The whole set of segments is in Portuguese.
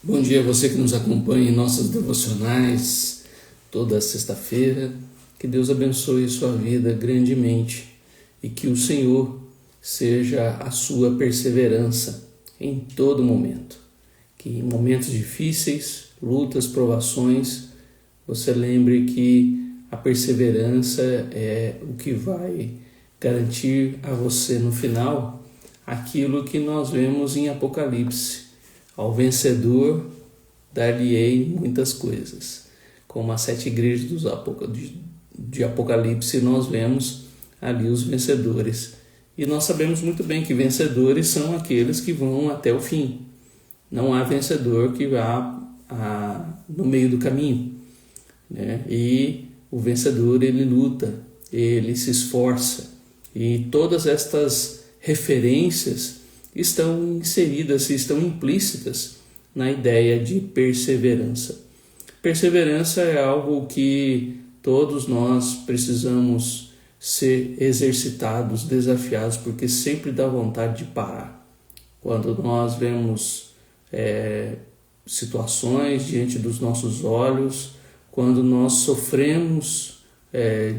Bom dia a você que nos acompanha em nossas devocionais toda sexta-feira. Que Deus abençoe sua vida grandemente e que o Senhor seja a sua perseverança em todo momento. Que em momentos difíceis, lutas, provações, você lembre que a perseverança é o que vai garantir a você no final aquilo que nós vemos em Apocalipse. Ao vencedor dar-lhe-ei muitas coisas. Como as 7 igrejas de Apocalipse, nós vemos ali os vencedores. E nós sabemos muito bem que vencedores são aqueles que vão até o fim. Não há vencedor que vá no meio do caminho, né? E o vencedor, ele luta, ele se esforça. E todas estas referências estão inseridas, estão implícitas na ideia de perseverança. Perseverança é algo que todos nós precisamos ser exercitados, desafiados, porque sempre dá vontade de parar. Quando nós vemos situações diante dos nossos olhos, quando nós sofremos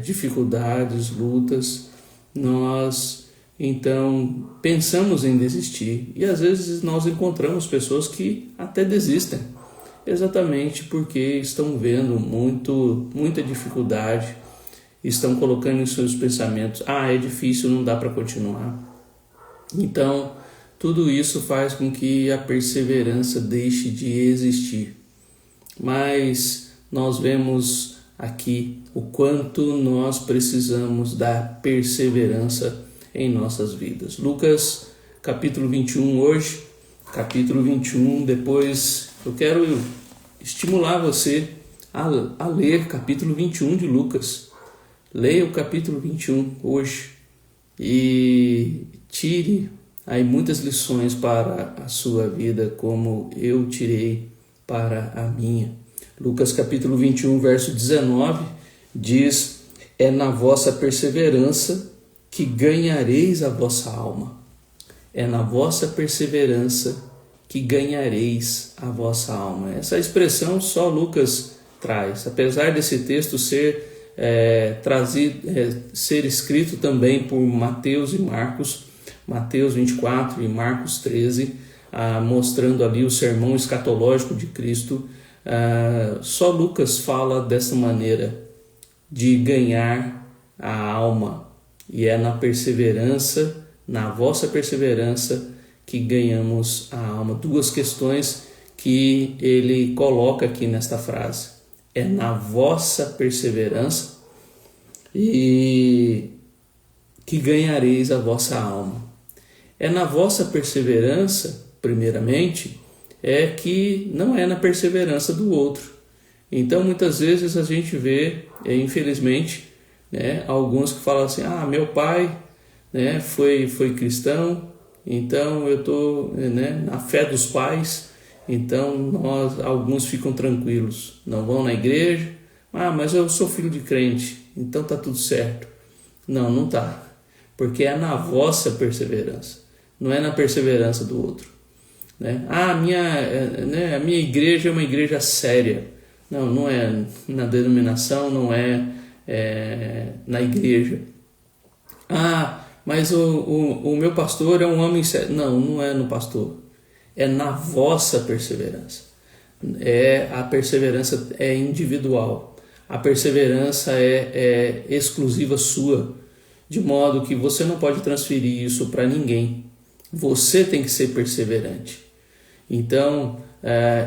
dificuldades, lutas, nós então pensamos em desistir, e às vezes nós encontramos pessoas que até desistem, exatamente porque estão vendo muita dificuldade, estão colocando em seus pensamentos, é difícil, não dá para continuar. Então tudo isso faz com que a perseverança deixe de existir. Mas nós vemos aqui o quanto nós precisamos da perseverança em nossas vidas. Lucas capítulo 21 hoje, capítulo 21, depois eu quero estimular você a ler capítulo 21 de Lucas. Leia o capítulo 21 hoje e tire aí muitas lições para a sua vida, como eu tirei para a minha. Lucas capítulo 21, verso 19, diz: é na vossa perseverança que ganhareis a vossa alma. É na vossa perseverança que ganhareis a vossa alma. Essa expressão só Lucas traz, apesar desse texto ser ser escrito também por Mateus e Marcos, Mateus 24 e Marcos 13, mostrando ali o sermão escatológico de Cristo. Só Lucas fala dessa maneira de ganhar a alma. E é na perseverança, na vossa perseverança, que ganhamos a alma. 2 questões que ele coloca aqui nesta frase. É na vossa perseverança e que ganhareis a vossa alma. É na vossa perseverança, primeiramente, é que não é na perseverança do outro. Então, muitas vezes a gente vê, infelizmente, alguns que falam assim, meu pai foi cristão, então eu estou na fé dos pais, então alguns ficam tranquilos, não vão na igreja, mas eu sou filho de crente, então está tudo certo. Não está, porque é na vossa perseverança, não é na perseverança do outro. A minha igreja é uma igreja séria. Não é na denominação, não é na igreja. Mas o meu pastor é um homem sério. Não é no pastor, é na vossa perseverança. A perseverança é individual, a perseverança é exclusiva sua, de modo que você não pode transferir isso para ninguém. Você tem que ser perseverante. Então,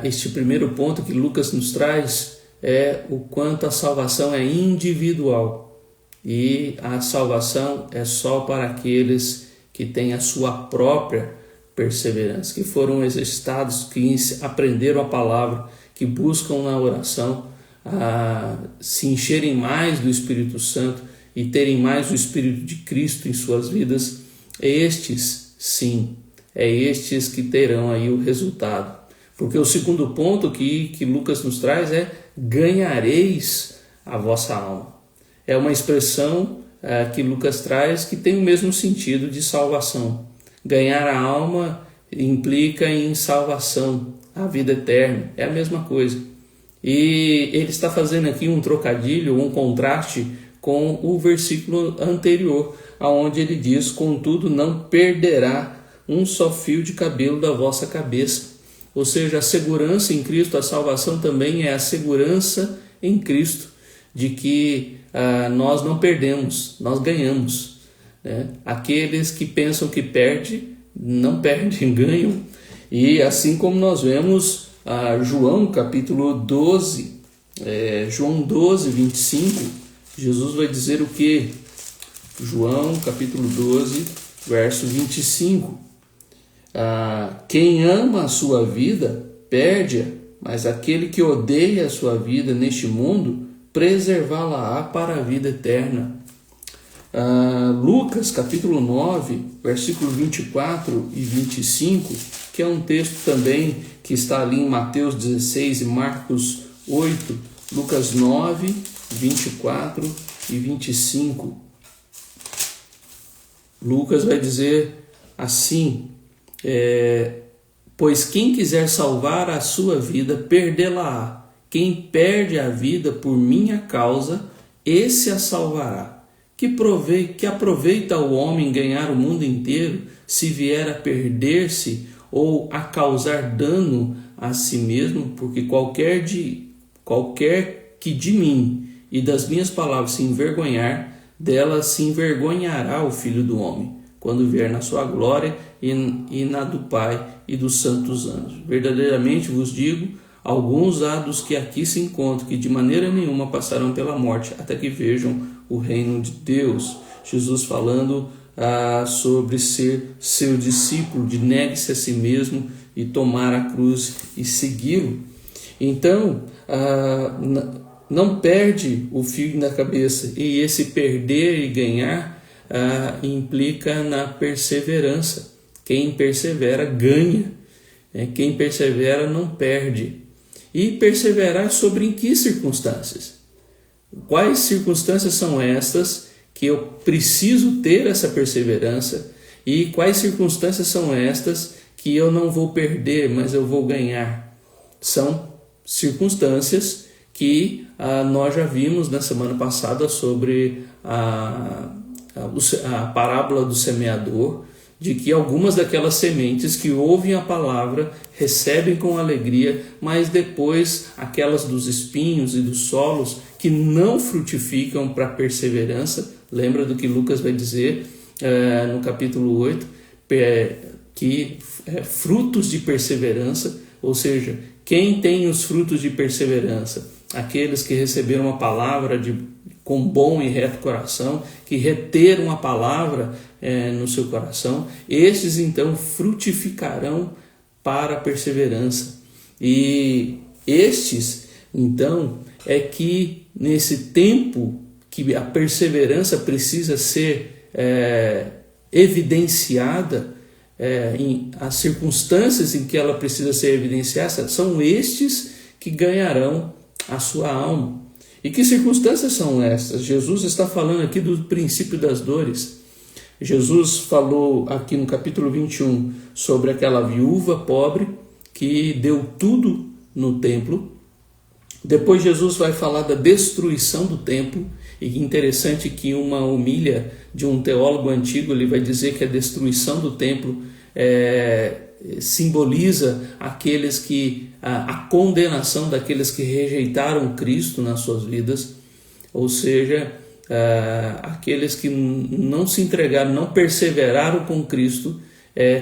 este primeiro ponto que Lucas nos traz é o quanto a salvação é individual. E a salvação é só para aqueles que têm a sua própria perseverança, que foram exercitados, que aprenderam a palavra, que buscam na oração se encherem mais do Espírito Santo e terem mais o Espírito de Cristo em suas vidas. Estes, sim, estes que terão aí o resultado. Porque o segundo ponto que Lucas nos traz é: ganhareis a vossa alma. É uma expressão que Lucas traz que tem o mesmo sentido de salvação. Ganhar a alma implica em salvação, a vida eterna, é a mesma coisa. E ele está fazendo aqui um trocadilho, um contraste com o versículo anterior, onde ele diz: contudo não perderá um só fio de cabelo da vossa cabeça. Ou seja, a segurança em Cristo, a salvação também é a segurança em Cristo, de que nós não perdemos, nós ganhamos. Né? Aqueles que pensam que perdem, não perdem, ganham. E assim como nós vemos João capítulo 12, João 12, 25, Jesus vai dizer o que? João capítulo 12, verso 25. Quem ama a sua vida, perde-a, mas aquele que odeia a sua vida neste mundo, preservá-la-á para a vida eterna. Lucas capítulo 9, versículo 24 e 25, que é um texto também que está ali em Mateus 16 e Marcos 8, Lucas 9, 24 e 25. Lucas vai dizer assim: pois quem quiser salvar a sua vida, perdê-la-á. Quem perde a vida por minha causa, esse a salvará. Que aproveita o homem ganhar o mundo inteiro, se vier a perder-se ou a causar dano a si mesmo? Porque qualquer que de mim e das minhas palavras se envergonhar, dela se envergonhará o Filho do Homem, quando vier na sua glória e na do Pai e dos santos anjos. Verdadeiramente vos digo, alguns há dos que aqui se encontram, que de maneira nenhuma passarão pela morte, até que vejam o reino de Deus. Jesus falando sobre ser seu discípulo, de negue-se a si mesmo e tomar a cruz e segui-lo. Então, não perde o fio na cabeça, e esse perder e ganhar implica na perseverança. Quem persevera ganha, quem persevera não perde. E perseverar sobre em que circunstâncias? Quais circunstâncias são estas que eu preciso ter essa perseverança, e quais circunstâncias são estas que eu não vou perder, mas eu vou ganhar? São circunstâncias que nós já vimos na semana passada sobre a parábola do semeador, de que algumas daquelas sementes que ouvem a palavra recebem com alegria, mas depois aquelas dos espinhos e dos solos que não frutificam para a perseverança. Lembra do que Lucas vai dizer no capítulo 8, que frutos de perseverança, ou seja, quem tem os frutos de perseverança? Aqueles que receberam a palavra com bom e reto coração, que reteram a palavra no seu coração, estes então frutificarão para a perseverança. E estes, então, é que nesse tempo que a perseverança precisa ser evidenciada, as circunstâncias em que ela precisa ser evidenciada, são estes que ganharão a sua alma. E que circunstâncias são estas? Jesus está falando aqui do princípio das dores. Jesus falou aqui no capítulo 21 sobre aquela viúva pobre que deu tudo no templo. Depois Jesus vai falar da destruição do templo. E interessante que uma homilia de um teólogo antigo, ele vai dizer que a destruição do templo simboliza aqueles que a condenação daqueles que rejeitaram Cristo nas suas vidas, ou seja, aqueles que não se entregaram, não perseveraram com Cristo,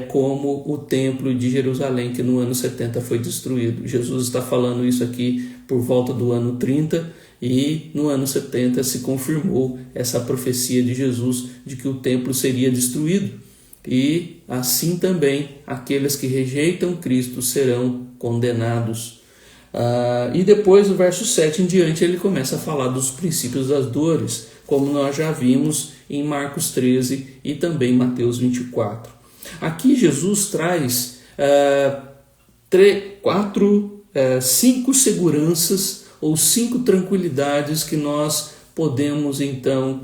como o templo de Jerusalém, que no ano 70 foi destruído. Jesus está falando isso aqui por volta do ano 30, e no ano 70 se confirmou essa profecia de Jesus de que o templo seria destruído. E assim também aqueles que rejeitam Cristo serão condenados. E depois, do verso 7 em diante, ele começa a falar dos princípios das dores, como nós já vimos em Marcos 13 e também Mateus 24. Aqui Jesus traz 5 seguranças ou 5 tranquilidades que nós podemos então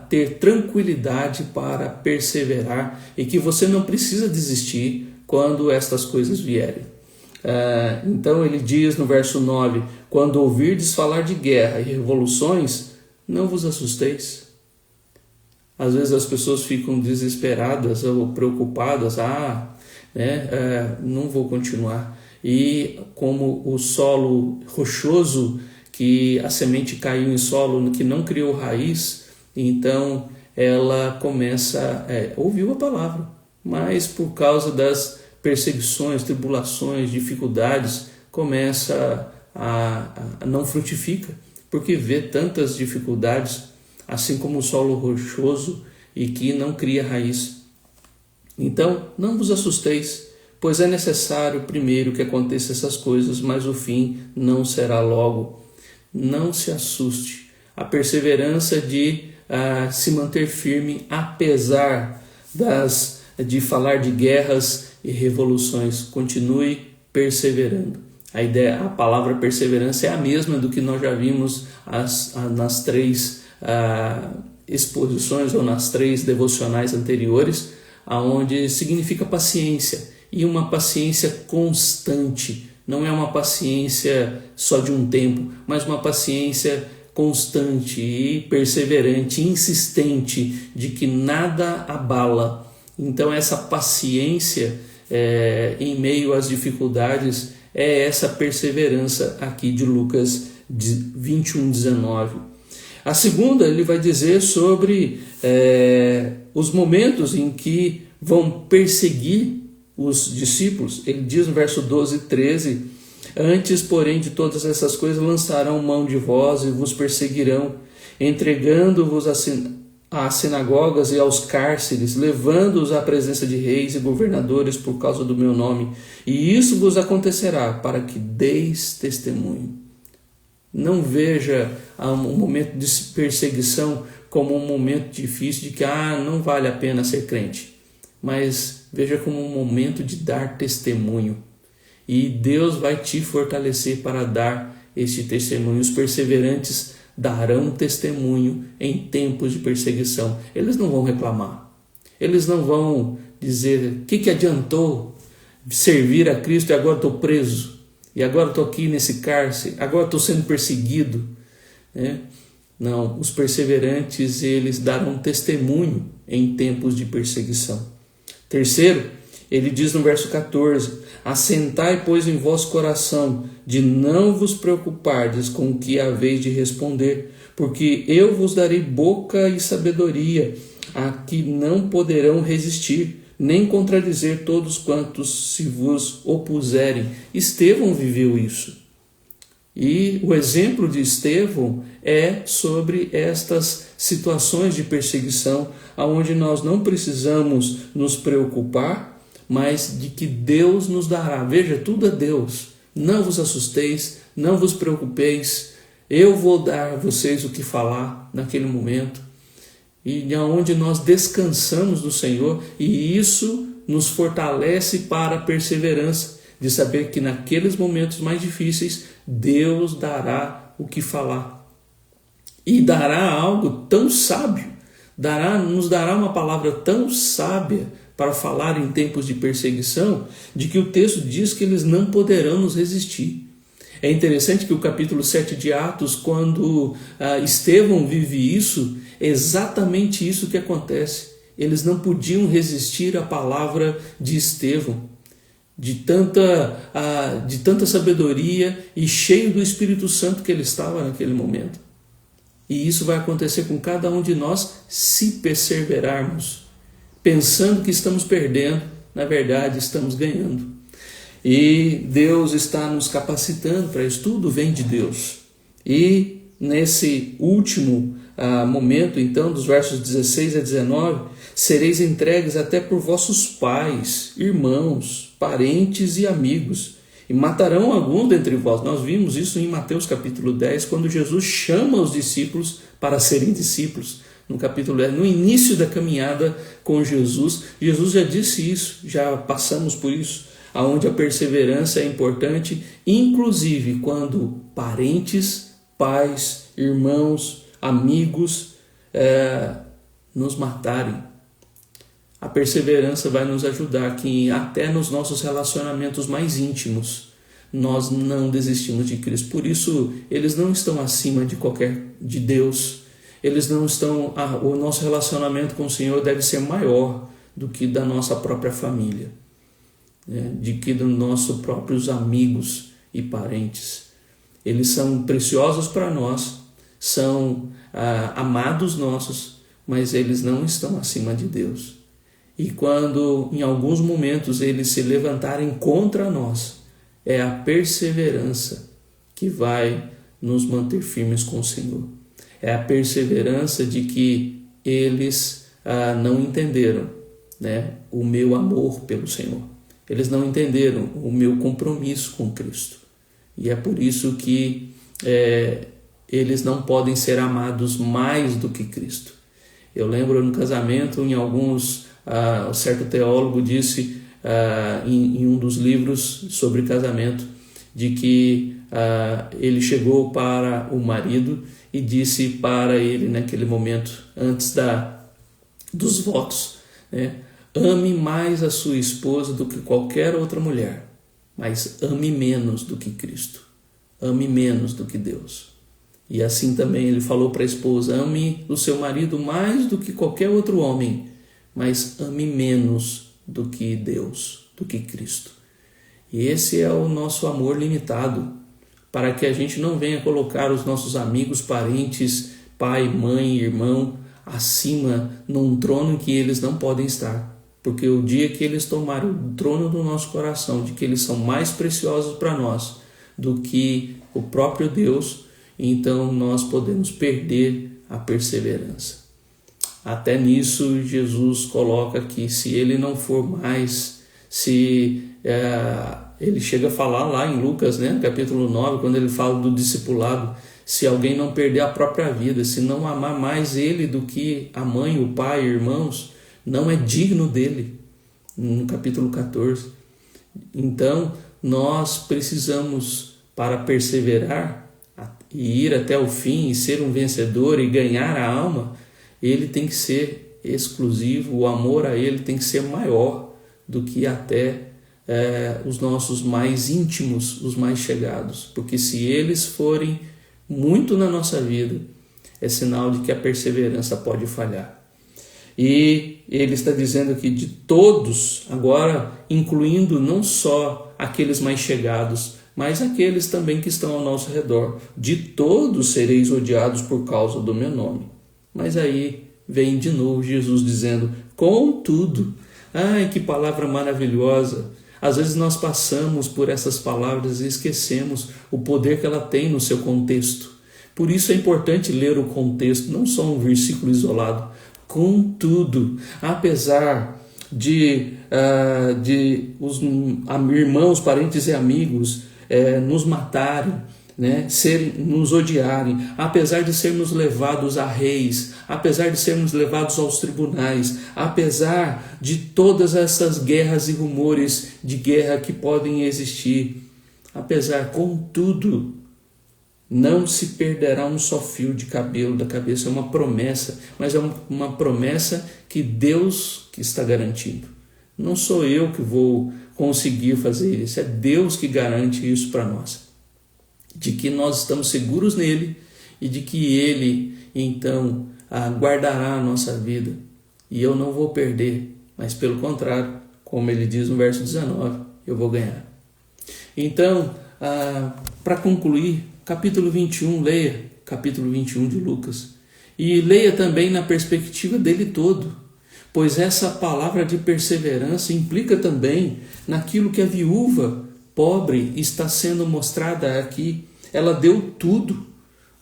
ter tranquilidade para perseverar, e que você não precisa desistir quando estas coisas vierem. Então ele diz no verso 9: quando ouvirdes falar de guerra e revoluções, não vos assusteis. Às vezes as pessoas ficam desesperadas ou preocupadas, não vou continuar. E como o solo rochoso, que a semente caiu em solo que não criou raiz, então ela começa, ouviu a palavra, mas por causa das perseguições, tribulações, dificuldades, começa a não frutifica, porque vê tantas dificuldades, assim como o solo rochoso, e que não cria raiz. Então, não vos assusteis, pois é necessário primeiro que aconteçam essas coisas, mas o fim não será logo. Não se assuste. A perseverança de se manter firme, apesar de falar de guerras e revoluções. Continue perseverando. A palavra perseverança é a mesma do que nós já vimos nas 3 exposições ou nas 3 devocionais anteriores, onde significa paciência, e uma paciência constante. Não é uma paciência só de um tempo, mas uma paciência constante e perseverante, insistente, de que nada abala. Então essa paciência em meio às dificuldades é essa perseverança aqui de Lucas 21:19. A segunda, ele vai dizer sobre os momentos em que vão perseguir os discípulos. Ele diz no verso 12 e 13: antes, porém, de todas essas coisas lançarão mão de vós e vos perseguirão, entregando-vos às sinagogas e aos cárceres, levando-os à presença de reis e governadores por causa do meu nome. E isso vos acontecerá para que deis testemunho. Não veja um momento de perseguição como um momento difícil de que não vale a pena ser crente, mas veja como um momento de dar testemunho. E Deus vai te fortalecer para dar este testemunho. Os perseverantes darão testemunho em tempos de perseguição. Eles não vão reclamar. Eles não vão dizer: o que adiantou servir a Cristo e agora estou preso? E agora estou aqui nesse cárcere? Agora estou sendo perseguido? Não, os perseverantes, eles darão testemunho em tempos de perseguição. Terceiro, ele diz no verso 14: assentai, pois, em vosso coração, de não vos preocupardes com o que haveis de responder, porque eu vos darei boca e sabedoria, a que não poderão resistir, nem contradizer todos quantos se vos opuserem. Estevão viveu isso. E o exemplo de Estevão é sobre estas situações de perseguição, onde nós não precisamos nos preocupar, mas de que Deus nos dará. Veja, tudo é Deus. Não vos assusteis, não vos preocupeis. Eu vou dar a vocês o que falar naquele momento. E onde nós descansamos do Senhor, e isso nos fortalece para a perseverança, de saber que naqueles momentos mais difíceis, Deus dará o que falar. E dará algo tão sábio, nos dará uma palavra tão sábia para falar em tempos de perseguição, de que o texto diz que eles não poderão nos resistir. É interessante que o capítulo 7 de Atos, quando Estevão vive isso, é exatamente isso que acontece. Eles não podiam resistir à palavra de Estevão, de tanta sabedoria e cheio do Espírito Santo que ele estava naquele momento. E isso vai acontecer com cada um de nós se perseverarmos, pensando que estamos perdendo, na verdade estamos ganhando. E Deus está nos capacitando para isso, tudo vem de Deus. E nesse último momento, então, dos versos 16 a 19, sereis entregues até por vossos pais, irmãos, parentes e amigos, e matarão algum dentre vós. Nós vimos isso em Mateus capítulo 10, quando Jesus chama os discípulos para serem discípulos. No capítulo 10, no início da caminhada com Jesus, Jesus já disse isso, já passamos por isso, onde a perseverança é importante, inclusive quando parentes, pais, irmãos, amigos nos matarem. A perseverança vai nos ajudar que até nos nossos relacionamentos mais íntimos nós não desistimos de Cristo. Por isso, eles não estão acima de Deus. Eles não estão. O nosso relacionamento com o Senhor deve ser maior do que da nossa própria família, né? De que dos nossos próprios amigos e parentes. Eles são preciosos para nós, são amados nossos, mas eles não estão acima de Deus. E quando em alguns momentos eles se levantarem contra nós, é a perseverança que vai nos manter firmes com o Senhor. É a perseverança de que eles não entenderam, né, o meu amor pelo Senhor. Eles não entenderam o meu compromisso com Cristo. E é por isso que eles não podem ser amados mais do que Cristo. Eu lembro no casamento, em alguns, um certo teólogo disse em um dos livros sobre casamento, de que ele chegou para o marido e disse para ele naquele momento, antes dos votos, né, ame mais a sua esposa do que qualquer outra mulher, mas ame menos do que Cristo, ame menos do que Deus. E assim também ele falou para a esposa, ame o seu marido mais do que qualquer outro homem, mas ame menos do que Deus, do que Cristo. E esse é o nosso amor limitado, para que a gente não venha colocar os nossos amigos, parentes, pai, mãe, irmão, acima, num trono em que eles não podem estar. Porque o dia que eles tomarem o trono do nosso coração, de que eles são mais preciosos para nós do que o próprio Deus, então nós podemos perder a perseverança. Até nisso Jesus coloca que se ele não for mais, ele chega a falar lá em Lucas, né, capítulo 9, quando ele fala do discipulado, se alguém não perder a própria vida, se não amar mais ele do que a mãe, o pai, irmãos, não é digno dele, no capítulo 14. Então, nós precisamos, para perseverar e ir até o fim e ser um vencedor e ganhar a alma, ele tem que ser exclusivo, o amor a ele tem que ser maior do que até os nossos mais íntimos, os mais chegados. Porque se eles forem muito na nossa vida, é sinal de que a perseverança pode falhar. E ele está dizendo aqui de todos, agora incluindo não só aqueles mais chegados, mas aqueles também que estão ao nosso redor. De todos sereis odiados por causa do meu nome. Mas aí vem de novo Jesus dizendo, contudo. Ai, que palavra maravilhosa! Às vezes nós passamos por essas palavras e esquecemos o poder que ela tem no seu contexto. Por isso é importante ler o contexto, não só um versículo isolado. Contudo, apesar de os irmãos, parentes e amigos nos matarem, né, nos odiarem, apesar de sermos levados a reis, apesar de sermos levados aos tribunais, apesar de todas essas guerras e rumores de guerra que podem existir, contudo, não se perderá um só fio de cabelo da cabeça. É uma promessa, mas é uma promessa que Deus que está garantindo. Não sou eu que vou conseguir fazer isso, é Deus que garante isso para nós. De que nós estamos seguros nele e de que ele, então, guardará a nossa vida. E eu não vou perder, mas pelo contrário, como ele diz no verso 19, eu vou ganhar. Então, para concluir, capítulo 21, leia capítulo 21 de Lucas. E leia também na perspectiva dele todo, pois essa palavra de perseverança implica também naquilo que a viúva pobre está sendo mostrada aqui. Ela deu tudo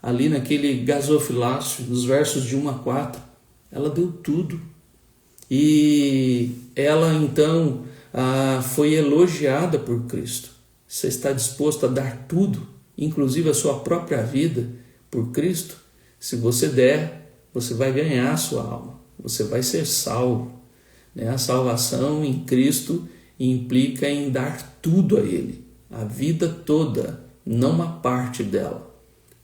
ali naquele gasofilácio, nos versos de 1 a 4. Ela deu tudo. E ela então foi elogiada por Cristo. Você está disposto a dar tudo, inclusive a sua própria vida, por Cristo? Se você der, você vai ganhar a sua alma. Você vai ser salvo. A salvação em Cristo implica em dar tudo a Ele, a vida toda, não uma parte dela.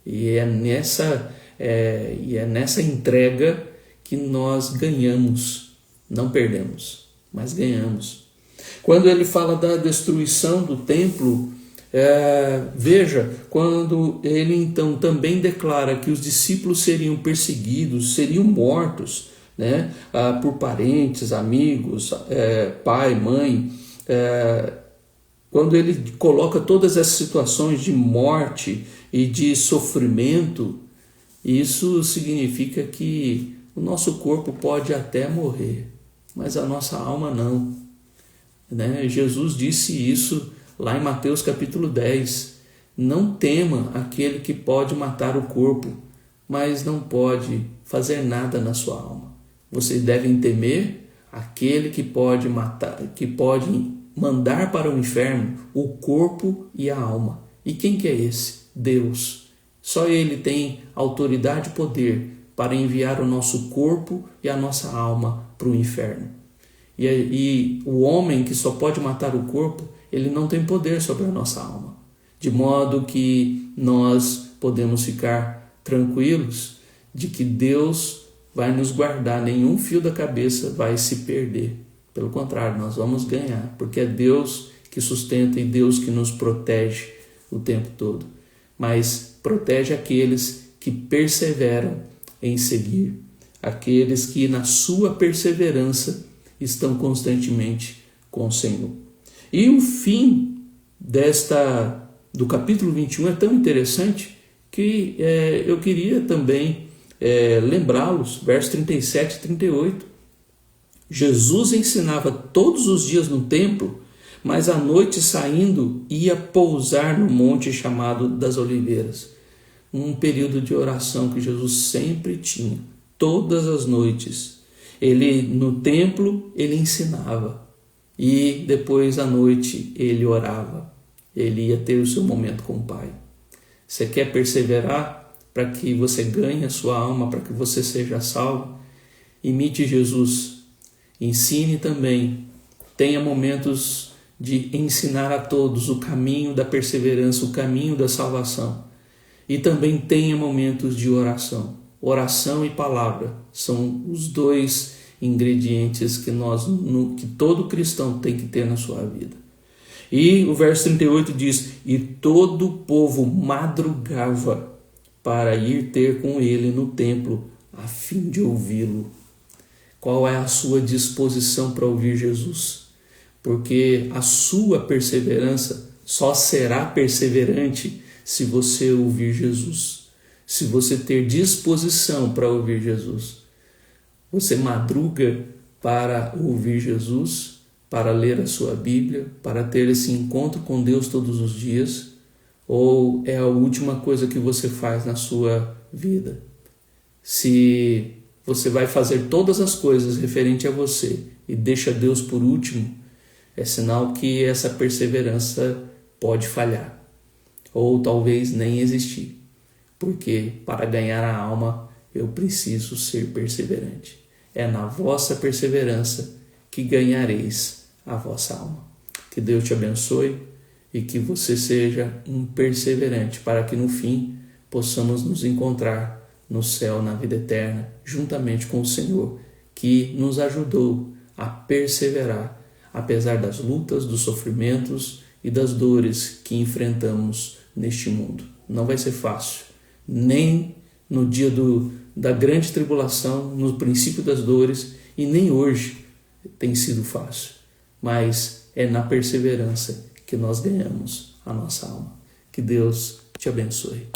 E é nessa entrega que nós ganhamos não perdemos, mas ganhamos. Quando ele fala da destruição do templo, veja, quando ele então também declara que os discípulos seriam perseguidos, seriam mortos, né, por parentes, amigos, pai, mãe, quando ele coloca todas essas situações de morte e de sofrimento, isso significa que o nosso corpo pode até morrer, mas a nossa alma não, né? Jesus disse isso lá em Mateus capítulo 10. Não tema aquele que pode matar o corpo, mas não pode fazer nada na sua alma. Vocês devem temer aquele que pode matar, que pode mandar para o inferno o corpo e a alma. E quem que é esse? Deus. Só Ele tem autoridade e poder para enviar o nosso corpo e a nossa alma para o inferno. E o homem que só pode matar o corpo, ele não tem poder sobre a nossa alma. De modo que nós podemos ficar tranquilos de que Deus vai nos guardar, nenhum fio da cabeça vai se perder. Pelo contrário, nós vamos ganhar, porque é Deus que sustenta e Deus que nos protege o tempo todo. Mas protege aqueles que perseveram em seguir, aqueles que na sua perseverança estão constantemente com o Senhor. E o fim do capítulo 21 é tão interessante que eu queria também lembrá-los, versos 37 e 38. Jesus ensinava todos os dias no templo, mas à noite saindo ia pousar no monte chamado das Oliveiras. Um período de oração que Jesus sempre tinha, todas as noites. Ele no templo, ele ensinava e depois à noite ele orava. Ele ia ter o seu momento com o Pai. Você quer perseverar para que você ganhe a sua alma, para que você seja salvo? Imite Jesus. Ensine também. Tenha momentos de ensinar a todos o caminho da perseverança, o caminho da salvação. E também tenha momentos de oração. Oração e palavra são os dois ingredientes que todo cristão tem que ter na sua vida. E o verso 38 diz: e todo o povo madrugava para ir ter com ele no templo, a fim de ouvi-lo. Qual é a sua disposição para ouvir Jesus? Porque a sua perseverança só será perseverante se você ouvir Jesus. Se você ter disposição para ouvir Jesus. Você madruga para ouvir Jesus, para ler a sua Bíblia, para ter esse encontro com Deus todos os dias? Ou é a última coisa que você faz na sua vida? Se você vai fazer todas as coisas referente a você e deixa Deus por último, é sinal que essa perseverança pode falhar. Ou talvez nem existir. Porque para ganhar a alma eu preciso ser perseverante. É na vossa perseverança que ganhareis a vossa alma. Que Deus te abençoe e que você seja um perseverante para que no fim possamos nos encontrar no céu, na vida eterna, juntamente com o Senhor, que nos ajudou a perseverar, apesar das lutas, dos sofrimentos e das dores que enfrentamos neste mundo. Não vai ser fácil, nem no dia da grande tribulação, no princípio das dores, e nem hoje tem sido fácil, mas é na perseverança que nós ganhamos a nossa alma. Que Deus te abençoe.